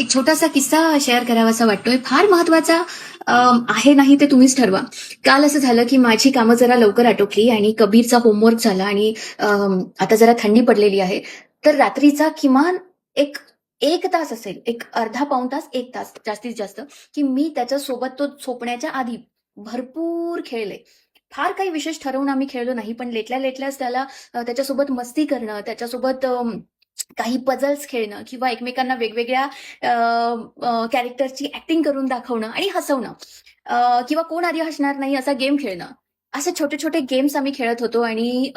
एक छोटासा किस्सा शेअर करावासा वाटतोय. फार महत्वाचा आहे नाही ते तुम्हीच ठरवा. काल असं झालं की माझी कामं जरा लवकर आटोपली आणि कबीरचा होमवर्क झाला आणि आता जरा थंडी पडलेली आहे. तर रात्रीचा किमान एक 1 तास असेल, एक अर्धा पाऊण तास, 1 तास जास्तीत जास्त, की मी त्याच्यासोबत तो झोपण्याच्या आधी भरपूर खेळले. फार काही विशेष ठरवून आम्ही खेळलो नाही, पण लेटल्याच त्याला त्याच्यासोबत मस्ती करणं, त्याच्यासोबत काही पझल्स खेळणं किंवा एकमेकांना वेगवेगळ्या कॅरेक्टरची ऍक्टिंग करून दाखवणं आणि हसवणं, किंवा कोण आधी हसणार नाही असा गेम खेळणं. असे छोटे-छोटे गेम्स आम्ही खेळत होतो आणि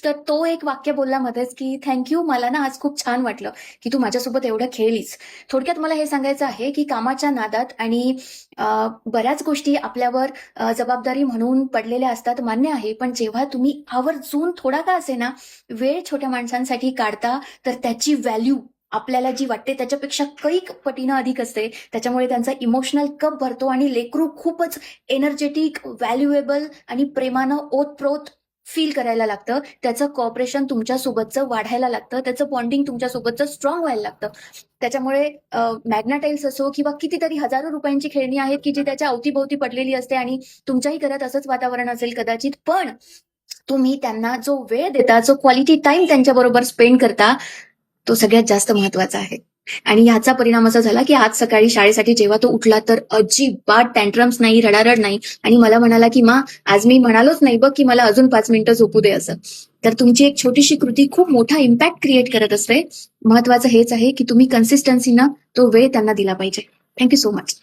तर तो एक वाक्य बोलला मध्येच, की "थँक यू. मला ना आज खूप छान वाटलं, की तू माझ्यासोबत एवढं खेळलीस." थोडक्यात मला हे सांगायचं आहे, की कामाच्या नादात आणि अ, बऱ्याच गोष्टी आपल्यावर जबाबदारी म्हणून पडलेल्या असतात, मान्य आहे. पण जेव्हा तुम्ही आवर्जून थोडा का असेना वेळ छोट्या माणसांसाठी काढता, तर त्याची व्हॅल्यू आपल्याला जी वाटते त्याच्यापेक्षा कैक पटीनं अधिक असते. त्याच्यामुळे त्यांचा इमोशनल कप भरतो आणि लेकरू खूपच एनर्जेटिक, व्हॅल्युएबल आणि प्रेमानं ओतप्रोत फील करायला लागतं. त्याचं कॉपरेशन तुमच्यासोबतचं वाढायला लागतं. त्याचं बॉन्डिंग तुमच्यासोबतचं स्ट्रॉंग व्हायला लागतं. त्याच्यामुळे मॅग्नाटाइल्स असो किंवा कितीतरी हजारो रुपयांची खेळणी आहेत, की जी त्याच्या अवतीभोवती पडलेली असते आणि तुमच्याही घरात असंच वातावरण असेल कदाचित. पण तुम्ही त्यांना जो वेळ देता, जो क्वालिटी टाईम त्यांच्याबरोबर स्पेंड करता, तो सगळ्यात जास्त महत्वाचा आहे. आणि ह्याचा परिणाम असा झाला, की आज सकाळी शाळेसाठी जेव्हा तो उठला, तर अजिबात टँट्रम्स नाही, रडारड नाही आणि मला म्हणाला, की "मा, आज मी म्हणालोच नाही बघ, की मला अजून 5 मिनिटं झोपू दे," असं. तर तुमची एक छोटीशी कृती खूप मोठा इम्पॅक्ट क्रिएट करत असते. महत्वाचं हेच आहे, की तुम्ही कन्सिस्टन्सीनं तो वेळ त्यांना दिला पाहिजे. Thank so much.